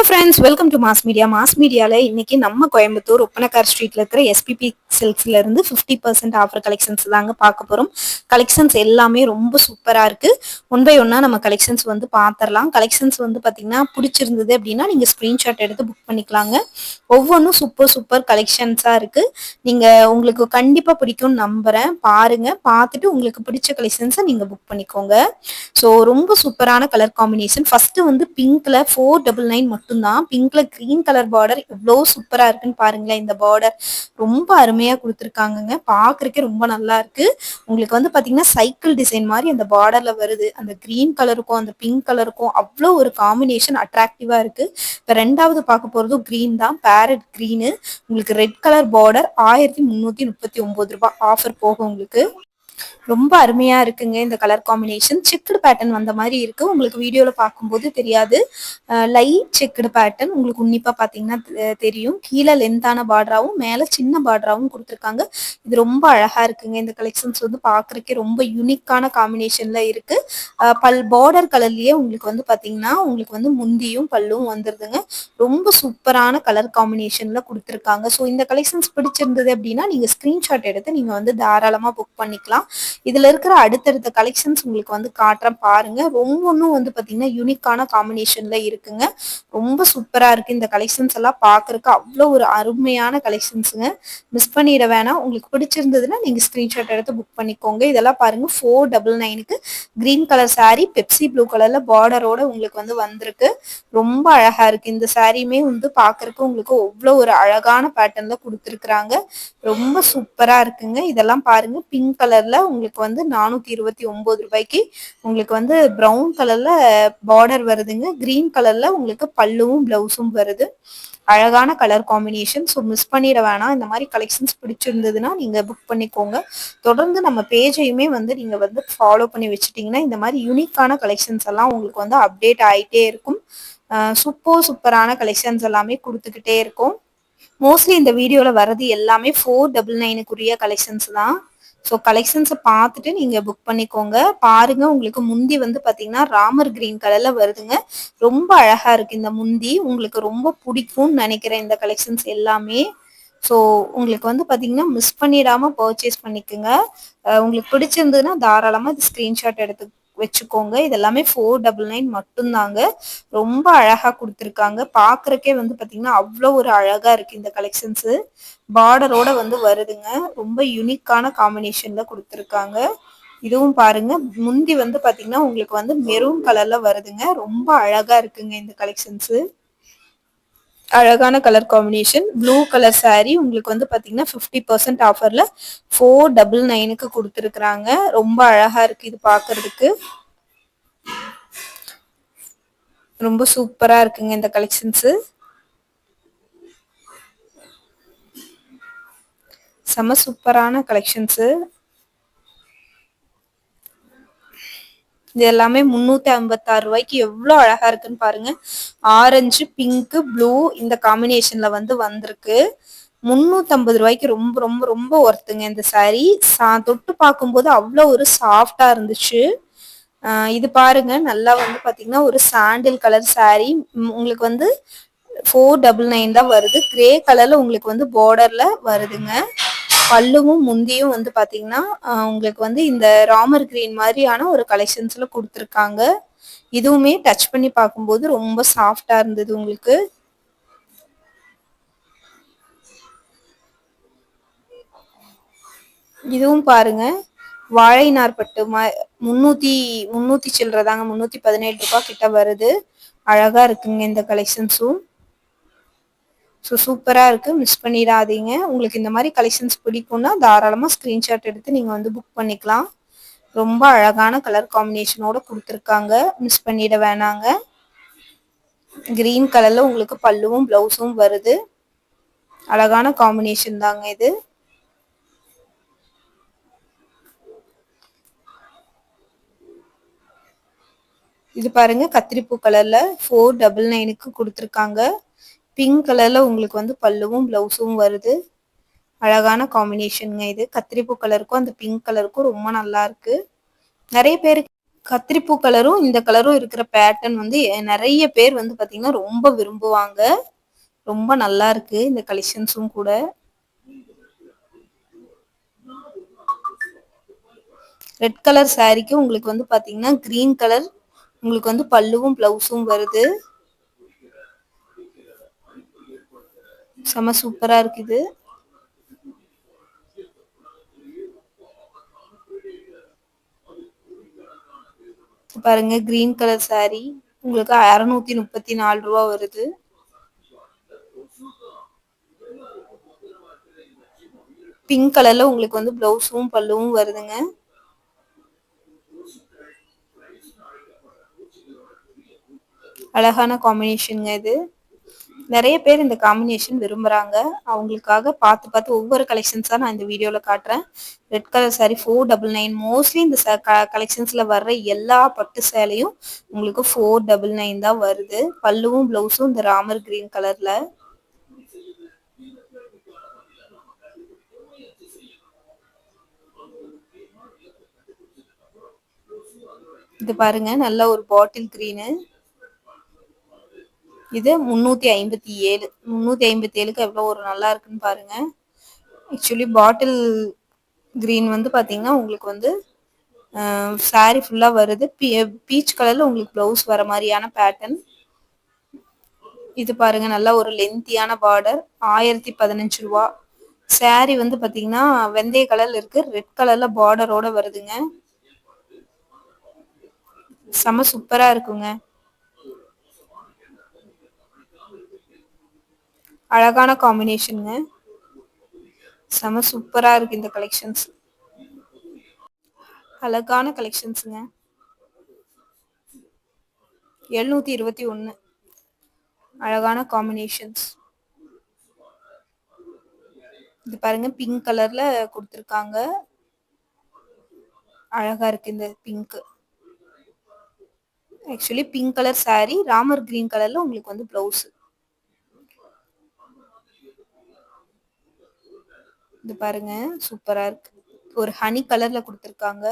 Friends, welcome to mass media. Mass மீடியால இன்னைக்கு நம்ம கோயம்புத்தூர் ஒப்பனக்கார் ஸ்ட்ரீட்ல இருக்கிற எஸ்பிபி சில்க்ஸ்ல இருந்து 50% ஆஃபர் கலெக்ஷன்ஸ் தாங்க பார்க்க போறோம். கலெக்ஷன்ஸ் எல்லாமே ரொம்ப சூப்பரா இருக்கு. ஒன் பை ஒன்னா நம்ம கலெக்ஷன்ஸ் வந்து பார்த்துடலாம். கலெக்ஷன்ஸ் வந்து பாத்தீங்கன்னா பிடிச்சிருந்தது அப்படின்னா நீங்க ஸ்கிரீன்ஷாட் எடுத்து புக் பண்ணிக்கலாங்க. ஒவ்வொன்றும் சூப்பர் சூப்பர் கலெக்ஷன்ஸா இருக்கு. நீங்க உங்களுக்கு கண்டிப்பா பிடிக்கும்னு நம்புறேன். பாருங்க, பார்த்துட்டு உங்களுக்கு பிடிச்ச கலெக்ஷன்ஸை நீங்க புக் பண்ணிக்கோங்க. ஸோ ரொம்ப சூப்பரான கலர் காம்பினேஷன். ஃபர்ஸ்ட் வந்து பிங்க்ல 499 மட்டும்தான். பிங்க்ல கிரீன் கலர் பார்டர் எவ்வளோ சூப்பரா இருக்குன்னு பாருங்களேன். இந்த பார்டர் ரொம்ப அருமையா கொடுத்துருக்காங்கங்க. பார்க்கறக்கே ரொம்ப நல்லா இருக்கு. உங்களுக்கு வந்து பாத்தீங்கன்னா சைக்கிள் டிசைன் மாதிரி அந்த பார்டர்ல வருது. அந்த கிரீன் கலருக்கும் அந்த பிங்க் கலருக்கும் அவ்வளோ ஒரு காம்பினேஷன் அட்ராக்டிவா இருக்கு. இப்போ ரெண்டாவது பார்க்க போறதும் கிரீன் தான், பேரட் கிரீனு. உங்களுக்கு ரெட் கலர் பார்டர் 1339 ரூபாய் ஆஃபர் போகும் உங்களுக்கு. ரொம்ப அருமையா இருக்குங்க இந்த கலர் காம்பினேஷன். செக்குடு பேட்டர்ன் வந்த மாதிரி இருக்கு. உங்களுக்கு வீடியோல பார்க்கும்போது தெரியாது. லைட் செக்குடு பேட்டர்ன் உங்களுக்கு உன்னிப்பா பாத்தீங்கன்னா தெரியும். கீழே லென்த்தான பார்டராவும் மேல சின்ன பார்டராவும் கொடுத்துருக்காங்க. இது ரொம்ப அழகா இருக்குங்க. இந்த கலெக்ஷன்ஸ் வந்து பாக்குறதுக்கே ரொம்ப யூனிக்கான காம்பினேஷன்ல இருக்கு. பார்டர் கலர்லயே உங்களுக்கு வந்து பாத்தீங்கன்னா உங்களுக்கு வந்து முந்தியும் பல்லும் வந்துருதுங்க. ரொம்ப சூப்பரான கலர் காம்பினேஷன்ல கொடுத்துருக்காங்க. ஸோ இந்த கலெக்ஷன்ஸ் பிடிச்சிருந்தது அப்படின்னா நீங்க ஸ்கிரீன்ஷாட் எடுத்து நீங்க வந்து தாராளமா புக் பண்ணிக்கலாம். இதுல இருக்கிற அடுத்தடுத்த கலெக்ஷன்ஸ் உங்களுக்கு வந்து காட்டுறேன் பாருங்க. ஒவ்வொன்றும் வந்து பாத்தீங்கன்னா யூனிக்கான காம்பினேஷன்ல இருக்குங்க. ரொம்ப சூப்பரா இருக்கு. இந்த கலெக்ஷன்ஸ் எல்லாம் பாக்குறதுக்கு அவ்வளோ ஒரு அருமையான கலெக்ஷன்ஸுங்க. மிஸ் பண்ணிட வேணாம். உங்களுக்கு பிடிச்சிருந்ததுன்னா நீங்க ஸ்கிரீன்ஷாட் எடுத்து புக் பண்ணிக்கோங்க. இதெல்லாம் பாருங்க 499க்கு green colour sari Pepsi blue கலர்ல பார்டரோட உங்களுக்கு வந்து வந்திருக்கு. ரொம்ப அழகா இருக்கு. இந்த சாரியுமே வந்து பாக்குறதுக்கு உங்களுக்கு அவ்வளோ ஒரு அழகான பேட்டர்ன்ல கொடுத்துருக்குறாங்க. ரொம்ப சூப்பரா இருக்குங்க. இதெல்லாம் பாருங்க பிங்க் கலர்ல உங்களுக்கு வந்து 429 ரூபாய்க்கு உங்களுக்கு வந்து ப்ரௌன் கலர்ல பார்டர் வருதுங்க. கிரீன் கலர்ல உங்களுக்கு பல்லுவும் பிளவுஸும் வருது. அழகான கலர் காம்பினேஷன். ஸோ மிஸ் பண்ணிட வேணாம். இந்த மாதிரி கலெக்ஷன்ஸ் பிடிச்சிருந்ததுன்னா நீங்க புக் பண்ணிக்கோங்க. தொடர்ந்து நம்ம பேஜையுமே வந்து நீங்க வந்து ஃபாலோ பண்ணி வச்சுட்டீங்கன்னா இந்த மாதிரி யூனிக்கான கலெக்ஷன்ஸ் எல்லாம் உங்களுக்கு வந்து அப்டேட் ஆயிட்டே இருக்கும். சூப்பரான கலெக்ஷன்ஸ் எல்லாமே கொடுத்துக்கிட்டே இருக்கும். மோஸ்ட்லி இந்த வீடியோல வர்றது எல்லாமே 499க்குரிய கலெக்ஷன்ஸ் தான். ஸோ கலெக்ஷன்ஸை பார்த்துட்டு நீங்க புக் பண்ணிக்கோங்க. பாருங்க, உங்களுக்கு முந்தி வந்து பாத்தீங்கன்னா ராமர் கிரீன் கலர்ல வருதுங்க. ரொம்ப அழகா இருக்கு இந்த முந்தி. உங்களுக்கு ரொம்ப பிடிக்கும்னு நினைக்கிறேன் இந்த கலெக்ஷன்ஸ் எல்லாமே. ஸோ உங்களுக்கு வந்து பாத்தீங்கன்னா மிஸ் பண்ணிடாம பர்ச்சேஸ் பண்ணிக்கோங்க. உங்களுக்கு பிடிச்சிருந்ததுன்னா தாராளமா இது ஸ்கிரீன்ஷாட் எடுத்து வச்சுக்கோங்க. இதெல்லாமே 499 மட்டும்தாங்க. ரொம்ப அழகா கொடுத்துருக்காங்க. பாக்குறக்கே வந்து பாத்தீங்கன்னா அவ்வளோ ஒரு அழகா இருக்கு இந்த கலெக்ஷன்ஸ். பார்டரோட வந்து வருதுங்க. ரொம்ப யூனிக்கான காம்பினேஷன்ல கொடுத்துருக்காங்க. இதுவும் பாருங்க, முந்தி வந்து பாத்தீங்கன்னா உங்களுக்கு வந்து மெரூன் கலர்ல வருதுங்க. ரொம்ப அழகா இருக்குங்க இந்த கலெக்ஷன்ஸ். அழகான colour combination. Blue colour sorry உங்களுக்கு வந்து பாத்தீங்கன்னா 50% ஆஃபர்ல 499க்கு கொடுத்துருக்குறாங்க. ரொம்ப அழகா இருக்கு இது பாக்குறதுக்கு. ரொம்ப சூப்பரா இருக்குங்க இந்த கலெக்ஷன்ஸ். செம சூப்பரான கலெக்ஷன்ஸ். இது எல்லாமே 356 ரூபாய்க்கு எவ்வளோ அழகா இருக்குன்னு பாருங்க. ஆரஞ்சு பிங்க் ப்ளூ இந்த காம்பினேஷன்ல வந்து வந்திருக்கு. 350 ரூபாய்க்கு ரொம்ப ரொம்ப ரொம்ப ஒர்த்துங்க இந்த சாரி. தொட்டு பார்க்கும்போது அவ்வளோ ஒரு சாஃப்டா இருந்துச்சு. இது பாருங்க, நல்லா வந்து பாத்தீங்கன்னா ஒரு சாண்டில் கலர் சாரி. உங்களுக்கு வந்து 499 தான் வருது. கிரே கலர்ல உங்களுக்கு வந்து பார்டர்ல வருதுங்க. பல்லுவும் முந்தியும் வந்து பாத்தீங்கன்னா உங்களுக்கு வந்து இந்த ராமர் கிரீன் மாதிரியான ஒரு கலெக்ஷன்ஸ்ல கொடுத்துருக்காங்க. இதுவுமே டச் பண்ணி பார்க்கும்போது ரொம்ப சாஃப்டா இருந்தது உங்களுக்கு. இதுவும் பாருங்க, வாழை நார்பட்டு 300 சில்லறதாங்க. 317 ரூபாய் கிட்ட வருது. அழகா இருக்குங்க இந்த கலெக்ஷன்ஸும். ஸோ சூப்பராக இருக்குது. மிஸ் பண்ணிடாதீங்க. உங்களுக்கு இந்த மாதிரி கலெக்ஷன்ஸ் பிடிக்கும்னா தாராளமாக ஸ்க்ரீன்ஷாட் எடுத்து நீங்கள் வந்து புக் பண்ணிக்கலாம். ரொம்ப அழகான கலர் காம்பினேஷனோட கொடுத்துருக்காங்க. மிஸ் பண்ணிட வேணாங்க. கிரீன் கலரில் உங்களுக்கு பல்லுவும் ப்ளவுஸும் வருது. அழகான காம்பினேஷன் தாங்க இது. இது பாருங்க, கத்திரிப்பூ கலர்ல 499க்கு கொடுத்துருக்காங்க. பிங்க் கலர்ல உங்களுக்கு வந்து பல்லுவும் பிளவுஸும் வருது. அழகான காம்பினேஷனுங்க இது. கத்திரிப்பூ கலருக்கும் அந்த பிங்க் கலருக்கும் ரொம்ப நல்லா இருக்கு. நிறைய பேருக்கு கத்திரிப்பூ கலரும் இந்த கலரும் இருக்கிற பேட்டர்ன் வந்து நிறைய பேர் வந்து பாத்தீங்கன்னா ரொம்ப விரும்புவாங்க. ரொம்ப நல்லா இருக்கு இந்த கலெக்ஷன்ஸும் கூட. ரெட் கலர் சாரீக்கு உங்களுக்கு வந்து பாத்தீங்கன்னா கிரீன் கலர் உங்களுக்கு வந்து பல்லுவும் பிளவுஸும் வருது. செம சூப்பரா இருக்குது. பாருங்க கிரீன் கலர் சாரி உங்களுக்கு 634 ரூபா வருது. பிங்க் கலர்ல உங்களுக்கு வந்து பிளவுஸும் பல்லுவும் வருதுங்க. அழகான காம்பினேஷன்ங்க இது. நிறைய பேர் இந்த காம்பினேஷன் விரும்புறாங்க. அவங்களுக்காக பார்த்து பார்த்து ஒவ்வொரு கலெக்ஷன்ஸா நான் இந்த வீடியோல காட்டுறேன். Red colour sorry 499. மோஸ்ட்லி இந்த கலெக்ஷன்ஸ்ல வர்ற எல்லா பட்டு சேலையும் உங்களுக்கு 499 தான் வருது. பல்லுவும் பிளவுஸும் இந்த ராமர் கிரீன் கலர்ல. இது பாருங்க நல்ல ஒரு பாட்டில் கிரீனு. இது 357. 357க்கு எவ்வளவு ஒரு நல்லா இருக்குன்னு பாருங்க. ஆக்சுவலி பாட்டில் கிரீன் வந்து பாத்தீங்கன்னா உங்களுக்கு வந்து சாரி ஃபுல்லா வருது. பீச் கலர்ல உங்களுக்கு பிளவுஸ் வர மாதிரியான பேட்டர்ன். இது பாருங்க நல்லா ஒரு லென்த்தியான பார்டர். 1015 ரூபா. சாரி வந்து பாத்தீங்கன்னா வெந்தய கலர்ல இருக்கு. ரெட் கலர்ல பார்டரோட வருதுங்க. செம சூப்பரா இருக்குங்க. அழகான காம்பினேஷனுங்க. செம சூப்பரா இருக்கு இந்த கலெக்ஷன்ஸ். அழகான கலெக்ஷன்ஸுங்க. 721. அழகான காம்பினேஷன்ஸ். இது பாருங்க பிங்க் கலர்ல கொடுத்துருக்காங்க. அழகா இருக்கு இந்த pink. Actually pink colour sorry Ramar green கலர்ல உங்களுக்கு வந்து பிளவுஸ். இது பாருங்க சூப்பரா இருக்கு. ஒரு ஹனி கலர்ல கொடுத்துருக்காங்க.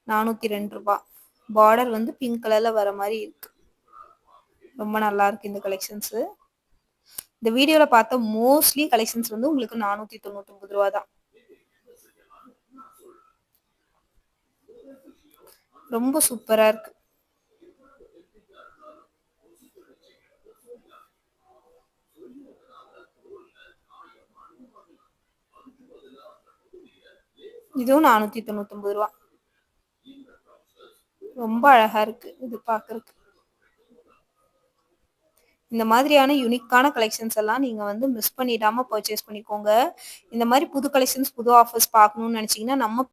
402 ரூபாய். பார்டர் வந்து பிங்க் கலர்ல வர மாதிரி இருக்கு. ரொம்ப நல்லா இருக்கு இந்த கலெக்ஷன்ஸ். இந்த வீடியோல பார்த்த மோஸ்ட்லி கலெக்ஷன்ஸ் வந்து உங்களுக்கு 499 ரூபா தான். ரொம்ப சூப்பரா இருக்கு. இதுவும் 499 ரூபா. ரொம்ப அழகா இருக்கு இது பாக்குறதுக்கு. இந்த மாதிரியான யூனிக்கான கலெக்ஷன்ஸ் எல்லாம் நீங்க வந்து மிஸ் பண்ணிடாம பர்ச்சேஸ் பண்ணிக்கோங்க. இந்த மாதிரி புது கலெக்ஷன்ஸ் புது ஆஃபர்ஸ் பார்க்கணும்னு நினைச்சீங்கன்னா நம்ம